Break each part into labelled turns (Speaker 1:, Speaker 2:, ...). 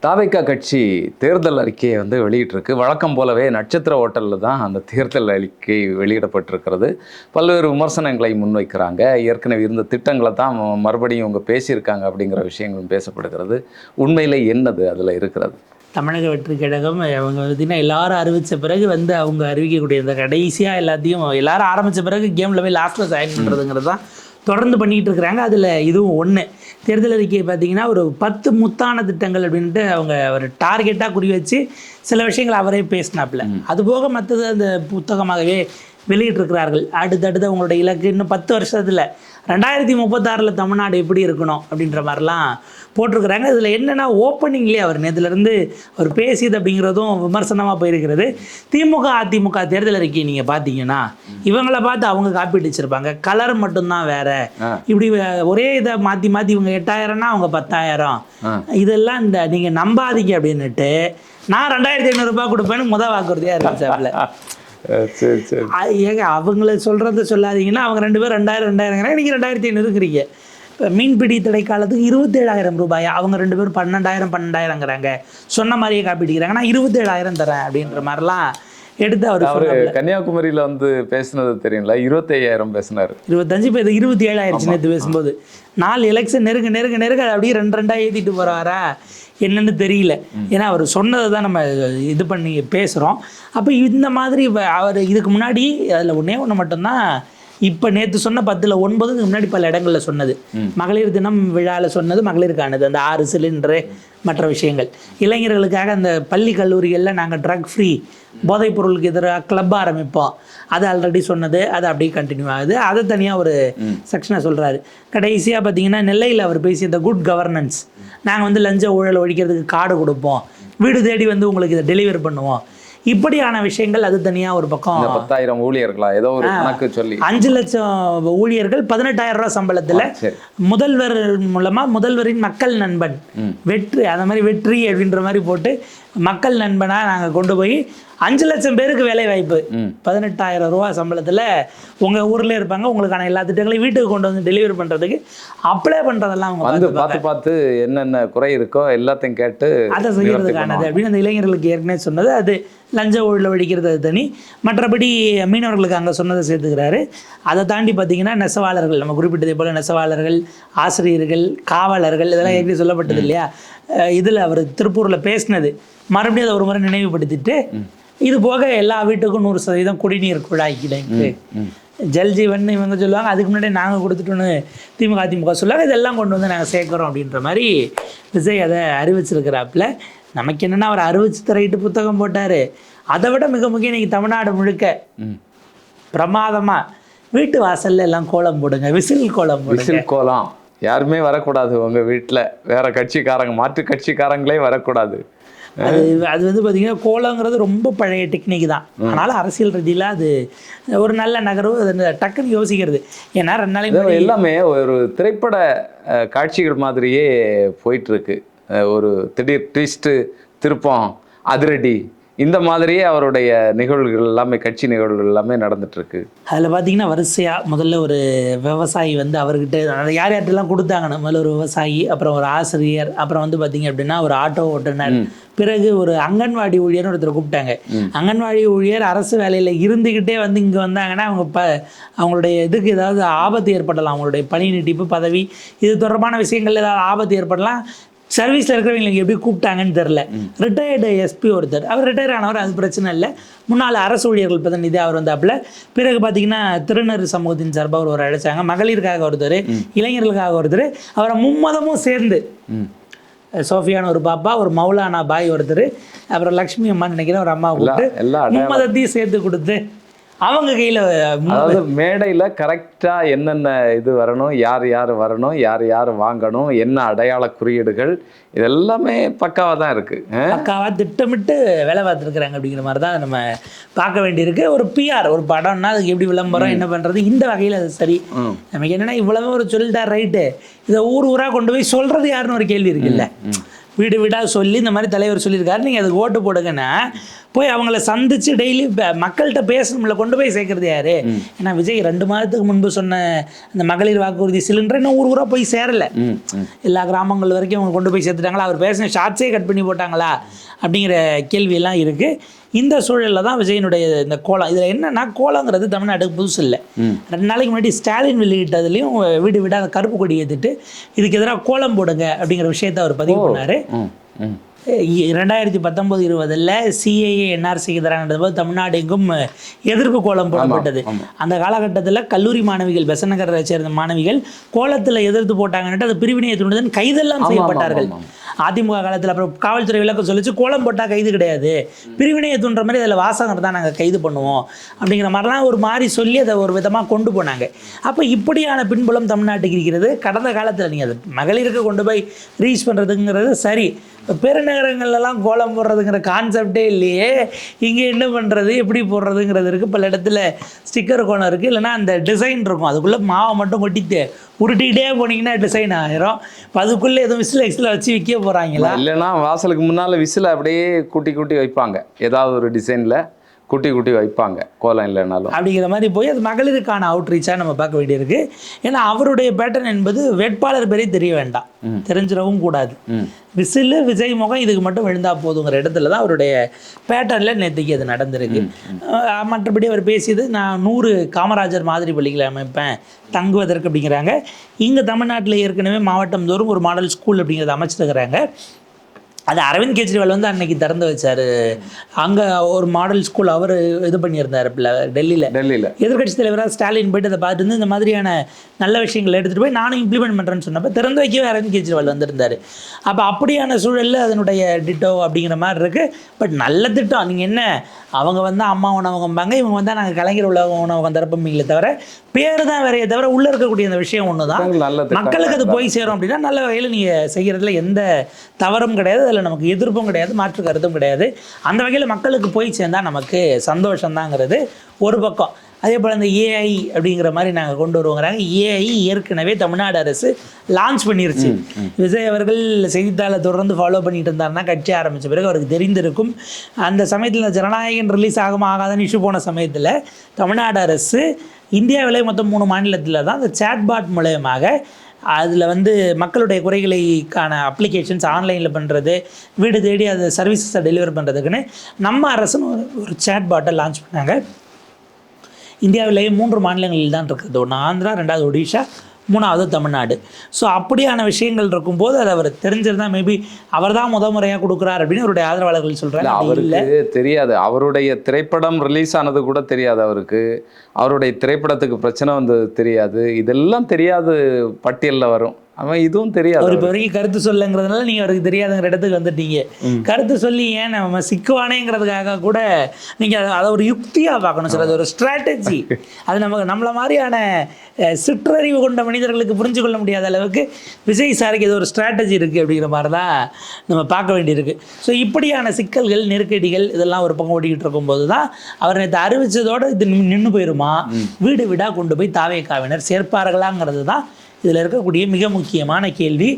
Speaker 1: தாவேகா கட்சி தேர்தல் அறிக்கையை வெளியிட்டிருக்கு. வழக்கம் போலவே நட்சத்திர ஹோட்டலில் தான் அந்த தேர்தல் அறிக்கை வெளியிடப்பட்டிருக்கிறது. பல்வேறு விமர்சனங்களை முன்வைக்கிறாங்க. ஏற்கனவே இருந்த திட்டங்களை தான் மறுபடியும் இவங்க பேசியிருக்காங்க அப்படிங்கிற விஷயங்களும் பேசப்படுகிறது. உண்மையில் என்னது அதில் இருக்கிறது?
Speaker 2: தமிழக வெற்றி கழகம் அவங்க பார்த்தீங்கன்னா எல்லாரும் அறிவித்த பிறகு அவங்க அறிவிக்கக்கூடிய இந்த கடைசியாக எல்லாத்தையும் எல்லாரும் ஆரம்பித்த பிறகு கேமில் போய் லாஸ்ட்டில் சைன் பண்ணுறதுங்கிறது தான் தொடர்ந்து பண்ணிகிட்டு இருக்கிறாங்க. அதில் இதுவும் ஒன்று. தேர்தல் அறிக்கையை பார்த்திங்கன்னா ஒரு 10 முத்தான திட்டங்கள் அப்படின்ட்டு அவங்க ஒரு டார்கெட்டாக குறி வச்சு சில விஷயங்கள் அவரே பேசினாப்புல. அதுபோக மற்றது அந்த புத்தகமாகவே வெளியிட்டிருக்கிறார்கள். அடுத்தடுத்து அவங்களுடைய இலக்கு இன்னும் 10 வருஷத்தில் 2036 தமிழ்நாடு எப்படி இருக்கணும் அப்படின்ற மாதிரிலாம் போட்டிருக்கிறாங்க. இதில் என்னென்னா ஓப்பனிங்லேயே அவர் நேற்றுலேருந்து அவர் பேசியது அப்படிங்கிறதும் விமர்சனமாக போயிருக்கிறது. திமுக அதிமுக தேர்தல் அறிக்கை நீங்கள் பார்த்தீங்கன்னா இவங்களை பார்த்து அவங்க காப்பீட்டு வச்சுருப்பாங்க. கலர் மட்டும்தான் வேறு. இப்படி ஒரே இதை மாற்றி மாற்றி இவங்க 8000னா அவங்க 10,000 இதெல்லாம் இந்த நீங்கள் நம்பாதீங்க அப்படின்னுட்டு நான் 2,500 ரூபாய் கொடுப்பேன்னு வாக்குறுதியாக இருந்துச்சாப்புல.
Speaker 1: சரி சரி
Speaker 2: ஏங்க அவங்கள சொல்கிறத சொல்லாதீங்கன்னா அவங்க 2 பேர் 2000 நீங்கள் 2,500 இருக்கிறீங்க. இப்போ மீன்பிடி தடை காலத்துக்கு 27,000 ரூபாயா, அவங்க 2 பேரும் 12,000 சொன்ன மாதிரியே காப்பிடிக்கிறாங்க. நான் 27,000 தரேன் அப்படின்ற மாதிரிலாம் எடுத்து அவர்
Speaker 1: கன்னியாகுமரியில் பேசினது தெரியுங்களா? 25,000 பேசினார். 25
Speaker 2: இப்போ இது 27 ஆயிடுச்சு நேற்று பேசும்போது. 4 எலெக்ஷன் நெருங்க அப்படியே 2 ஏற்றிட்டு போகிறாரா என்னன்னு தெரியல. ஏன்னா அவர் சொன்னதை தான் நம்ம இது பண்ணி பேசுகிறோம். அப்போ இந்த மாதிரி அவர் இதுக்கு முன்னாடி அதில் ஒன்று மட்டும்தான் இப்போ நேற்று சொன்ன 10ல் 9 முன்னாடி பல இடங்களில் சொன்னது. மகளிர் தினம் விழாவில் சொன்னது மகளிருக்கானது, அந்த 6 சிலிண்டரு மற்ற விஷயங்கள். இளைஞர்களுக்காக அந்த பள்ளி கல்லூரிகளில் நாங்கள் ட்ரக் ஃப்ரீ போதைப் பொருளுக்கு எதிராக கிளப் ஆரம்பிப்போம், அது ஆல்ரெடி சொன்னது. அது அப்படியே கண்டினியூ ஆகுது. அதை தனியாக ஒரு செக்ஷனை சொல்கிறாரு. கடைசியாக பார்த்தீங்கன்னா நெல்லையில் அவர் பேசிய இந்த குட் கவர்னன்ஸ், நாங்கள் லஞ்ச ஊழல் ஒழிக்கிறதுக்கு கார்டு கொடுப்போம், வீடு தேடி உங்களுக்கு இதை டெலிவரி பண்ணுவோம், இப்படியான விஷயங்கள். அது தனியாக ஒரு பக்கம்
Speaker 1: 10,000 ஊழியர்களா ஏதோ ஒரு கணக்கு சொல்லி
Speaker 2: 5 லட்சம் ஊழியர்கள் 18,000 ரூபா சம்பளத்தில் முதல்வர் மூலமாக முதல்வரின் மக்கள் நண்பன் வெற்றி, அந்த மாதிரி வெற்றி அப்படின்ற மாதிரி போட்டு மக்கள் நண்பனாக நாங்கள் கொண்டு போய் 5 லட்சம் பேருக்கு வேலை வாய்ப்பு 18,000 ரூபா சம்பளத்தில் உங்கள் ஊரில் இருப்பாங்க. உங்களுக்கான எல்லா திட்டங்களையும் வீட்டுக்கு கொண்டு டெலிவரி பண்ணுறதுக்கு அப்ளை பண்ணுறதெல்லாம் அவங்க
Speaker 1: பார்த்து என்னென்ன குறை இருக்கோ எல்லாத்தையும் கேட்டு
Speaker 2: அதை செய்கிறதுக்கானது அப்படின்னு அந்த இளைஞர்களுக்கு ஏற்கனவே சொன்னது. அது லஞ்ச ஊழல் ஒழிக்கிறது அது தனி. மற்றபடி மீனவர்களுக்கு அங்கே சொன்னதை சேர்த்துக்கிறாரு. அதை தாண்டி பார்த்தீங்கன்னா நெசவாளர்கள், நம்ம குறிப்பிட்டதே போல் நெசவாளர்கள், ஆசிரியர்கள், காவலர்கள், இதெல்லாம் ஏற்கனவே சொல்லப்பட்டது இல்லையா? இதில் அவர் திருப்பூரில் பேசினது மறுபடியும் அதை ஒரு முறை நினைவுபடுத்திட்டு, இது போக எல்லா வீட்டுக்கும் 100% குடிநீர் குழாய் கிடைக்கு, ஜல்ஜீவன் இவங்க சொல்லுவாங்க, அதுக்கு முன்னாடி நாங்கள் கொடுத்துட்டோன்னு திமுக சொல்லுவாங்க, இதெல்லாம் கொண்டு நாங்கள் சேர்க்குறோம் அப்படின்ற மாதிரி விஜய் அதை அறிவிச்சிருக்கிறாப்புல. நமக்கு என்னென்னா அவர் அறிவிச்சு தரையிட்டு புத்தகம் போட்டார். அதை விட மிக முக்கியம் இன்றைக்கி தமிழ்நாடு முழுக்க பிரமாதமாக வீட்டு வாசலில் எல்லாம் கோலம் போடுங்க, விசில் கோலம் போடுங்க.
Speaker 1: விசில் கோலம் யாருமே வரக்கூடாது உங்கள் வீட்டில், வேறு கட்சிக்காரங்க மாற்று கட்சிக்காரங்களே வரக்கூடாது.
Speaker 2: அது பார்த்திங்கன்னா கோலங்கிறது ரொம்ப பழைய டெக்னிக் தான். ஆனாலும் அரசியல் ரீதியில் அது ஒரு நல்ல நகர்வு. அது டக்குன்னு யோசிக்கிறது. ஏன்னா 2 நாளைக்கு
Speaker 1: எல்லாமே ஒரு திரைப்பட காட்சிகள் மாதிரியே போயிட்டுருக்கு. ஒரு திடீர் ட்விஸ்ட்டு, திருப்பம், அதிரடி, இந்த மாதிரியே அவருடைய நிகழ்வுகள் எல்லாமே, கட்சி நிகழ்வுகள் எல்லாமே நடந்துட்டுருக்கு.
Speaker 2: அதில் பார்த்தீங்கன்னா வரிசையாக முதல்ல ஒரு விவசாயி அவர்கிட்ட யார் யார்கிட்டலாம் கொடுத்தாங்க. முதல்ல ஒரு விவசாயி, அப்புறம் ஒரு ஆசிரியர், அப்புறம் பார்த்திங்க அப்படின்னா ஒரு ஆட்டோ ஓட்டுநர், பிறகு ஒரு அங்கன்வாடி ஊழியர்னு ஒருத்தர் கூப்பிட்டாங்க. அங்கன்வாடி ஊழியர் அரசு வேலையில் இருந்துக்கிட்டே இங்கே வந்தாங்கன்னா அவங்க அவங்களுடைய இதுக்கு ஏதாவது ஆபத்து ஏற்படலாம், அவங்களுடைய பணி நீட்டிப்பு, பதவி, இது தொடர்பான விஷயங்கள் ஏதாவது ஆபத்து ஏற்படலாம். சர்வீஸில் இருக்கிறவங்களுக்கு எப்படி கூப்பிட்டாங்கன்னு தெரில. ரிட்டையர்டு எஸ்பி ஒருத்தர், அவர் ரிட்டையர் ஆனவர், அது பிரச்சனை இல்லை. முன்னாள் அரசு ஊழியர்கள் பிரதிநிதி அவர் வந்தாப்புல. பிறகு பார்த்தீங்கன்னா திருநர் சமூகத்தின் சார்பாக ஒரு அழைச்சாங்க. மகளிருக்காக ஒருத்தர், இளைஞர்களுக்காக ஒருத்தர், அவரை மும்மதமும் சேர்ந்து, சோஃபியான்னு ஒரு பாப்பா, ஒரு மௌலானா பாய் ஒருத்தர், அப்புறம் லக்ஷ்மி அம்மான்னு நினைக்கிறேன் ஒரு அம்மா கூப்பிட்டு மும்மதத்தையும் சேர்த்து கொடுத்து அவங்க கையில்,
Speaker 1: அதாவது மேடையில் கரெக்டாக என்னென்ன இது வரணும், யார் யார் வரணும், யார் யார் வாங்கணும், என்ன அடையாள குறியீடுகள், இதெல்லாமே பக்காவாக தான் இருக்குது.
Speaker 2: பக்காவாக திட்டமிட்டு வேலை பார்த்துருக்குறாங்க அப்படிங்கிற மாதிரி தான் நம்ம பார்க்க வேண்டியிருக்கு. ஒரு பிஆர், ஒரு படம்னா அதுக்கு எப்படி விளம்பரம் என்ன பண்ணுறது, இந்த வகையில் அது சரி. நமக்கு என்னென்னா இவ்வளவு ஒரு சொல்லிட்டார் ரைட்டு, இதை ஊர் ஊராக கொண்டு போய் சொல்கிறது யாருன்னு ஒரு கேள்வி இருக்குல்ல. வீடு வீடாக சொல்லி இந்த மாதிரி தலைவர் சொல்லியிருக்காரு, நீங்கள் அதுக்கு ஓட்டு போடுங்கன்னா போய் அவங்கள சந்தித்து டெய்லி மக்கள்கிட்ட பேசணும்ல, கொண்டு போய் சேர்க்கறது யாரு? ஏன்னா விஜய் 2 மாதத்துக்கு முன்பு சொன்ன அந்த மகளிர் வாக்குறுதி சிலிண்டர் இன்னும் ஊர் ஊராக போய் சேரலை. எல்லா கிராமங்கள் வரைக்கும் அவங்க கொண்டு போய் சேர்த்துட்டாங்களா? அவர் பேசின ஷார்ட்ஸே கட் பண்ணி போட்டாங்களா அப்படிங்கிற கேள்வியெல்லாம் இருக்குது. இந்த சூழலில் தான் விஜயனுடைய இந்த கோலம். இதில் என்னென்னா, கோலங்கிறது தமிழ்நாட்டுக்கு புதுசு இல்லை. 2 நாளைக்கு முன்னாடி ஸ்டாலின் வெளியிட்டதுலேயும் வீடு வீடாக அந்த கருப்பு கொடி ஏற்றிட்டு இதுக்கு எதிராக கோலம் போடுங்க அப்படிங்கிற விஷயத்தை அவர் பதிவு பண்ணார். 2019-20 சிஏஏ என்ஆர்சிக்கு எதிரானது போது தமிழ்நாடு எங்கும் எதிர்ப்பு கோலம் போடப்பட்டது. அந்த காலகட்டத்தில் கல்லூரி மாணவிகள், பெசநகரை சேர்ந்த மாணவிகள் கோலத்தில் எதிர்த்து போட்டாங்கன்ட்டு அது பிரிவினையை தூண்டுதன் கைதெல்லாம் செய்யப்பட்டார்கள். அதிமுக காலத்தில் அப்புறம் காவல்துறை விளக்கம் சொல்லிச்சு, கோலம் போட்டால் கைது கிடையாது, பிரிவினையை தூண்டுற மாதிரி அதில் வாசகர் தான் நாங்கள் கைது பண்ணுவோம் அப்படிங்கிற மாதிரிலாம் ஒரு மாதிரி சொல்லி அதை ஒரு விதமாக கொண்டு போனாங்க. அப்போ இப்படியான பின்புலம் தமிழ்நாட்டுக்கு இருக்கிறது. கடந்த காலத்தில் நீங்கள் அது மகளிருக்கு கொண்டு போய் ரீச் பண்ணுறதுங்கிறது சரி, பெருநகரங்கள்லாம் கோலம் போடுறதுங்கிற கான்செப்டே இல்லையே. இங்கே என்ன பண்ணுறது, எப்படி போடுறதுங்கிறது இருக்குது. பல இடத்துல ஸ்டிக்கர் கோலம் இருக்குது, இல்லைனா அந்த டிசைன் இருக்கும், அதுக்குள்ளே மாவை மட்டும் கொட்டிட்டு உருட்டிகிட்டே போனீங்கன்னா டிசைன் ஆயிரும். இப்போ அதுக்குள்ளே எதுவும் விசில் வச்சு விற்க போகிறாங்களா?
Speaker 1: இல்லைன்னா வாசலுக்கு முன்னால் விசில் அப்படியே கூட்டி கூட்டி வைப்பாங்க, ஏதாவது ஒரு டிசைனில் கூட்டி கூட்டி வைப்பாங்க, கோலம் இல்லைனாலும்
Speaker 2: அப்படிங்கிற மாதிரி போய் அது மகளிருக்கான அவுட்ரீச்சாக நம்ம பார்க்க வேண்டியிருக்கு. ஏன்னா அவருடைய பேட்டர்ன் என்பது வேட்பாளர் பேரே தெரிய வேண்டாம், தெரிஞ்சிடவும் கூடாது. விசில் விஜய் முகம் இதுக்கு மட்டும் விழுந்தா போதுங்கிற இடத்துல தான் அவருடைய பேட்டர்னில் நேற்றுக்கு அது நடந்திருக்கு. மற்றபடி அவர் பேசியது, நான் 100 காமராஜர் மாதிரி பள்ளிகளை அமைப்பேன் தங்குவதற்கு அப்படிங்கிறாங்க. இங்கே தமிழ்நாட்டில் ஏற்கனவே மாவட்டம் தோறும் ஒரு மாடல் ஸ்கூல் அப்படிங்கிறத அமைச்சிருக்கிறாங்க. அது அரவிந்த் கெஜ்ரிவால் வந்து அன்னைக்கு திறந்து வச்சார். அங்கே ஒரு மாடல் ஸ்கூல் அவர் இது பண்ணியிருந்தார் டெல்லியில். எதிர்கட்சி தலைவராக ஸ்டாலின் போய்ட்டு அதை பார்த்துட்டு இந்த மாதிரியான நல்ல விஷயங்களை எடுத்துகிட்டு போய் நானும் இம்ப்ளிமெண்ட் பண்ணுறேன்னு சொன்னப்போ திறந்து வைக்கவே அரவிந்த் கெஜ்ரிவால் வந்திருந்தார். அப்போ அப்படியான சூழலில் அதனுடைய டிட்டோ அப்படிங்கிற மாதிரி இருக்குது. பட் நல்ல திட்டம். நீங்கள் என்ன, அவங்க வந்து அம்மா உணவகம்பாங்க, இவங்க வந்தால் நாங்கள் கலைஞர் உணவகம் திறப்பீங்களே தவிர பேர் தான் வேறையே தவிர உள்ளே இருக்கக்கூடிய அந்த விஷயம் ஒன்று தான். மக்களுக்கு அது போய் சேரும் அப்படின்னா நல்ல வகையில் நீங்கள் செய்கிறதுல எந்த தவறும் கிடையாது, அதில் நமக்கு எதிர்ப்பும் கிடையாது, மாற்று கருத்தும் கிடையாது. அந்த வகையில் மக்களுக்கு போய் சேர்ந்தால் நமக்கு சந்தோஷம்தாங்கிறது ஒரு பக்கம். அதே போல் இந்த ஏஐ அப்படிங்கிற மாதிரி நாங்கள் கொண்டு வருவோங்கிறாங்க. ஏஐ ஏற்கனவே தமிழ்நாடு அரசு லான்ச் பண்ணிருச்சு. விஜய் அவர்கள் செய்தித்தாளை தொடர்ந்து ஃபாலோ பண்ணிட்டு இருந்தாருன்னா கட்சி ஆரம்பித்த பிறகு அவருக்கு தெரிந்திருக்கும். அந்த சமயத்தில் ஜனநாயகன் ரிலீஸ் ஆகாதான்னு இஷ்யூ போன சமயத்தில் தமிழ்நாடு அரசு இந்தியாவிலே மொத்தம் 3 மாநிலத்தில் தான் அந்த சேட்பாட் மூலயமாக அதில் வந்து மக்களுடைய குறைகளுக்கான அப்ளிகேஷன்ஸ் ஆன்லைனில் பண்ணுறது, வீடு தேடி அது சர்வீசஸை டெலிவர் பண்ணுறதுக்குன்னு நம்ம அரசுன்னு ஒரு சேட்பாட்டை லான்ச் பண்ணாங்க. இந்தியாவிலேயே 3 மாநிலங்களில் தான் இருக்குது. 1 ஆந்திரா, 2வது ஒடிஷா, 3வது தமிழ்நாடு. ஸோ அப்படியான விஷயங்கள் இருக்கும்போது அது அவர் தெரிஞ்சிருந்தால் மேபி அவர் தான் முறையாக கொடுக்குறாரு அப்படின்னு அவருடைய ஆதரவாளர்கள் சொல்கிறாங்க.
Speaker 1: அவருக்கு தெரியாது, அவருடைய திரைப்படம் ரிலீஸ் ஆனது கூட தெரியாது அவருக்கு, அவருடைய திரைப்படத்துக்கு பிரச்சனை வந்தது தெரியாது, இதெல்லாம் தெரியாது பட்டியலில் வரும். அவன் இதுவும் தெரியாது.
Speaker 2: அவர் இப்போ வரைக்கும் கருத்து சொல்லுங்கிறதுனால நீங்கள் அவருக்கு தெரியாதுங்கிற இடத்துக்கு வந்துட்டீங்க. கருத்து சொல்லி ஏன் நம்ம சிக்குவானேங்கிறதுக்காக கூட நீங்கள் அதை ஒரு யுக்தியாக பார்க்கணும் சார். அது ஒரு ஸ்ட்ராட்டஜி. அது நம்மளை மாதிரியான சிற்றறிவு கொண்ட மனிதர்களுக்கு புரிஞ்சு கொள்ள முடியாத அளவுக்கு விஜய் சாருக்கு இது ஒரு ஸ்ட்ராட்டஜி இருக்குது அப்படிங்கிற மாதிரி தான் நம்ம பார்க்க வேண்டியிருக்கு. ஸோ இப்படியான சிக்கல்கள், நெருக்கடிகள் இதெல்லாம் ஒரு பக்கம் ஓடிக்கிட்டு இருக்கும்போது தான் அவர் நேற்று அறிவித்ததோடு இது நின்று போயிடுமா, வீடு வீடாக கொண்டு போய் தாவேக்காவினர் சேர்ப்பார்களாங்கிறது தான் இதில் இருக்கக்கூடிய மிக முக்கியமான கேள்வி.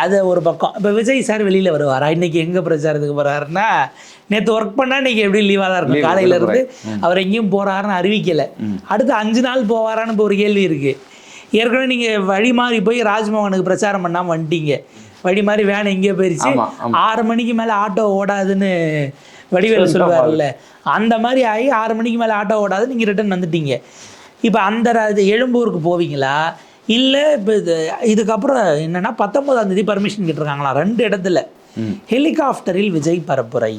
Speaker 2: அதை ஒரு பக்கம். இப்போ விஜய் சார் வெளியில் வருவாரா? இன்றைக்கி எங்கே பிரச்சாரத்துக்கு போகிறாருன்னா, நேற்று ஒர்க் பண்ணால் இன்றைக்கி எப்படி லீவாக தான் இருக்கும், காலையிலேருந்து அவர் எங்கேயும் போகிறாருன்னு அறிவிக்கலை. அடுத்து 5 நாள் போவாரான்னு இப்போ ஒரு கேள்வி இருக்குது. ஏற்கனவே நீங்கள் வழி மாறி போய் ராஜ்மோகனுக்கு பிரச்சாரம் பண்ணாமல் வந்துட்டீங்க. வழி மாறி வேன் எங்கேயோ போயிடுச்சு, 6 மணிக்கு மேலே ஆட்டோ ஓடாதுன்னு வடிவேல் சொல்லுவார்ல, அந்த மாதிரி ஆகி 6 மணிக்கு மேலே ஆட்டோ ஓடாது, நீங்கள் ரிட்டர்ன் வந்துட்டீங்க. இப்போ அந்த எழும்பூருக்கு போவீங்களா, இல்லை இப்போ இதுக்கப்புறம் என்னென்னா 19ஆம் தேதி பர்மிஷன் கேட்டிருக்காங்களா 2 இடத்துல. ஹெலிகாப்டரில் விஜய் பரப்புரை.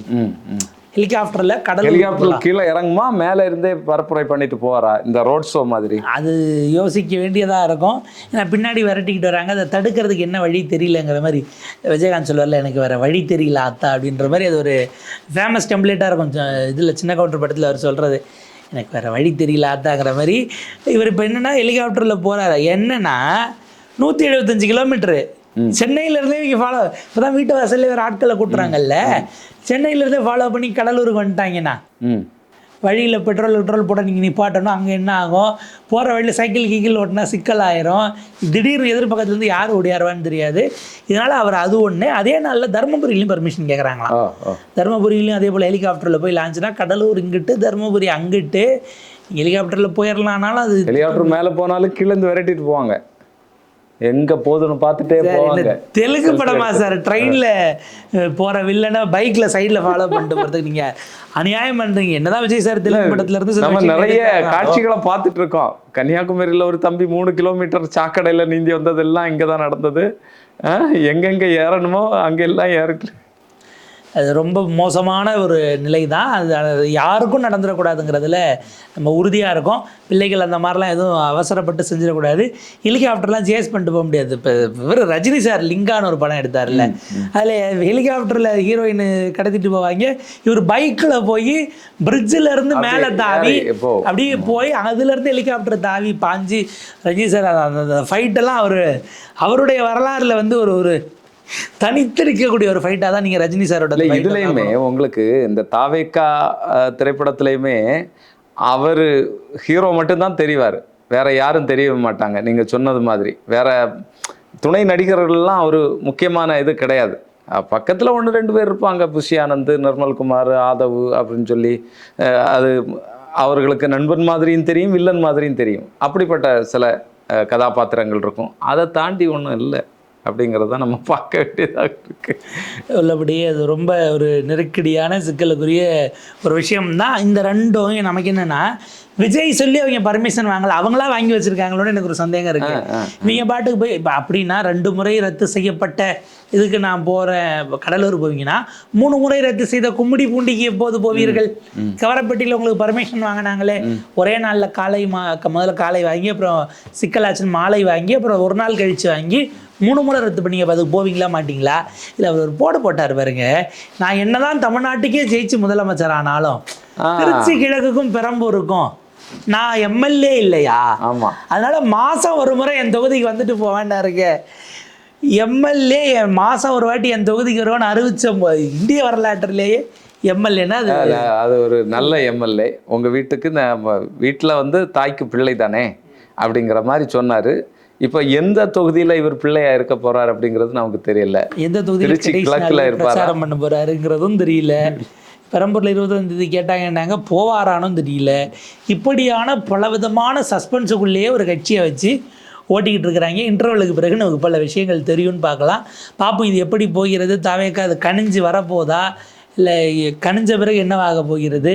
Speaker 2: ஹெலிகாப்டரில்
Speaker 1: ஹெலிகாப்டர் கீழே இறங்குமா, மேலே இருந்தே பரப்புரை பண்ணிட்டு போவாரா இந்த ரோட் ஷோ மாதிரி?
Speaker 2: அது யோசிக்க வேண்டியதாக இருக்கும். ஏன்னா பின்னாடி விரட்டிக்கிட்டு வராங்க, அதை தடுக்கிறதுக்கு என்ன வழி தெரியலங்கிற மாதிரி விஜயகாந்த் சொல்லுவார்ல, எனக்கு வேறு வழி தெரியல அத்தா அப்படின்ற மாதிரி. அது ஒரு ஃபேமஸ் டெம்ப்ளேட்டாக இருக்கும். இதில் சின்ன கவுண்டர் படத்தில் அவர் சொல்கிறது, எனக்கு வேறு வழி தெரியல அத்தாங்கிற மாதிரி. இவர் இப்போ என்னென்னா ஹெலிகாப்டரில் போகிறாரு. என்னென்னா 175 கிலோமீட்டரு சென்னையிலேருந்தே இங்கே ஃபாலோ, இப்போ தான் வீட்டு வாசலில் வேறு ஆட்களை கூட்டுறாங்கல்ல, சென்னையிலேருந்தே ஃபாலோ பண்ணி கடலூருக்கு வந்துட்டாங்கண்ணா. வழியில் பெட்ரோல் போட நீங்கள் நிப்பாட்டணும், அங்கே என்ன ஆகும், போகிற வழியில் சைக்கிள் ஓட்டினா சிக்கல் ஆயிரும், திடீர்னு எதிர்பக்கத்துலேருந்து யார் ஓடியாருவான்னு தெரியாது. இதனால் அவர் அது ஒன்று. அதே நாளில் தருமபுரியிலையும் பர்மிஷன் கேட்குறாங்களாம். தருமபுரியிலையும் அதே போல் ஹெலிகாப்டரில் போய் லான்ச்சுனா கடலூர் இங்கிட்டு தருமபுரி அங்கிட்டு ஹெலிகாப்டரில் போயிடலான்னாலும் அது
Speaker 1: ஹெலிகாப்டர் மேலே போனாலும் கீழேருந்து விரட்டிட்டு போவாங்க, எங்கே போதுன்னு பார்த்துட்டே போவாங்க.
Speaker 2: தெலுங்கு படமா சார்? ட்ரெயினில் போகிற வில்லனை பைக்கில் சைடில் ஃபாலோ பண்ணிட்டு போகிறதுக்கு நீங்கள் அநியாயம் பண்ணுறீங்க. என்னதான் விஜய் சார் தெலுங்கு படத்துல இருந்து
Speaker 1: நம்ம நிறைய காட்சிகளை பார்த்துட்டு இருக்கோம். கன்னியாகுமரியில் ஒரு தம்பி 3 கிலோமீட்டர் சாக்கடையில் நீந்தி வந்ததெல்லாம் இங்கே தான் நடந்தது. எங்கெங்கே ஏறணுமோ அங்கெல்லாம் ஏறிட்டு
Speaker 2: அது ரொம்ப மோசமான ஒரு நிலை தான். அது யாருக்கும் நடந்துடக்கூடாதுங்கிறதுல நம்ம உறுதியாக இருக்கோம். பிள்ளைகள் அந்த மாதிரிலாம் எதுவும் அவசரப்பட்டு செஞ்சிடக்கூடாது. ஹெலிகாப்டர்லாம் சேஸ் பண்ணிட்டு போக முடியாது. இப்போ இவர் ரஜினி சார் லிங்கான்னு ஒரு படம் எடுத்தார்ல, அதில் ஹெலிகாப்டரில் ஹீரோயின் கடத்திட்டு போவாங்க, இவர் பைக்கில் போய் பிரிட்ஜில் இருந்து மேலே தாவி அப்படியே போய் அதுலேருந்து ஹெலிகாப்டர் தாவி பாஞ்சு ரஜினி சார் அந்த ஃபைட்டெல்லாம் அவருடைய வரலாறில் வந்து ஒரு தனித்திருக்கக்கூடிய ஒரு ஃபைட்டாக தான் நீங்கள் ரஜினி சாரோட
Speaker 1: இதுலேயுமே உங்களுக்கு இந்த தாவேக்கா திரைப்படத்துலையுமே அவர் ஹீரோ மட்டும்தான் தெரிவார், வேற யாரும் தெரிய மாட்டாங்க. நீங்கள் சொன்னது மாதிரி வேற துணை நடிகர்கள்லாம் ஒரு முக்கியமான இது கிடையாது. பக்கத்தில் 1-2 பேர் இருப்பாங்க, புஷி ஆனந்த், நிர்மல்குமார், ஆதவ் அப்படின்னு சொல்லி. அது அவர்களுக்கு நண்பன் மாதிரியும் தெரியும், வில்லன் மாதிரியும் தெரியும். அப்படிப்பட்ட சில கதாபாத்திரங்கள் இருக்கும். அதை தாண்டி ஒன்றும் இல்லை அப்படிங்கிறத நம்ம பார்க்க வேண்டியதாக இருக்குது.
Speaker 2: உள்ளபடியே அது ரொம்ப ஒரு நெருக்கடியான சிக்கலுக்குரிய ஒரு விஷயம்தான். இந்த ரெண்டும் நமக்கு என்னென்னா, விஜய் சொல்லி அவங்க பர்மிஷன் வாங்கல, அவங்களா வாங்கி வச்சுருக்காங்களோன்னு எனக்கு ஒரு சந்தேகம் இருக்குது. இவங்க பாட்டுக்கு போய் இப்போ அப்படின்னா 2 முறை ரத்து செய்யப்பட்ட இதுக்கு நான் போகிறேன், கடலூர் போவீங்கன்னா 3 முறை ரத்து செய்த கும்மிடி பூண்டிக்கு எப்போது போவீர்கள்? கவரப்பட்டியில் உங்களுக்கு பர்மிஷன் வாங்கினாங்களே, ஒரே நாளில் முதல்ல காலை வாங்கி, அப்புறம் சிக்கலாச்சுன்னு மாலை வாங்கி, அப்புறம் ஒரு நாள் கழித்து வாங்கி 3 முறை ரத்து பண்ணி அதுக்கு போவீங்களா மாட்டிங்களா? இல்லை அவர் ஒரு போட்டார் பாருங்க, நான் என்னதான் தமிழ்நாட்டுக்கே ஜெயிச்சு முதலமைச்சர் ஆனாலும் திருச்சி கிழக்குக்கும் பெரம்பூருக்கும் நான் எம்எல்ஏ இல்லையா?
Speaker 1: ஆமாம்,
Speaker 2: அதனால மாதம் ஒரு முறை என் தொகுதிக்கு வந்துட்டு போவேன்னா இருக்க எம்எல்ஏ மாதம் ஒரு வாட்டி என் தொகுதிக்கு வருவான்னு அறிவிச்ச இந்திய வரலாற்றிலேயே எம்எல்ஏன்னா
Speaker 1: அது ஒரு நல்ல எம்எல்ஏ. உங்கள் வீட்டுக்கு வீட்டில் வந்து தாய்க்கு பிள்ளை தானே அப்படிங்கிற மாதிரி சொன்னார். இப்போ எந்த தொகுதியில் இவர் பிள்ளையா இருக்க போறாரு அப்படிங்கிறது நமக்கு தெரியல.
Speaker 2: எந்த தொகுதியில் பிரச்சாரம் பண்ண போறாருங்கிறதும் தெரியல. பெரம்பூரில் 25 கேட்டாங்கன்னாங்க, போவாரானும் தெரியல. இப்படியான பலவிதமான சஸ்பென்ஸுக்குள்ளேயே ஒரு கட்சியை வச்சு ஓட்டிக்கிட்டு இருக்கிறாங்க. இன்டர்வலுக்கு பிறகு நமக்கு பல விஷயங்கள் தெரியும்னு பார்க்கலாம். பார்ப்போம் இது எப்படி போகிறது. தாவேக்கா அது கணிஞ்சு வரப்போதா, இல்லை கணிஞ்ச பிறகு என்னவாக போகிறது?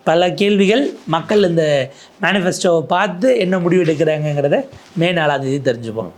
Speaker 2: பல கேள்விகள். மக்கள் இந்த மேனிஃபெஸ்டோவை பார்த்து என்ன முடிவு எடுக்கிறாங்கங்கிறத மே 4ஆம் தேதி தெரிஞ்சுப்போம்.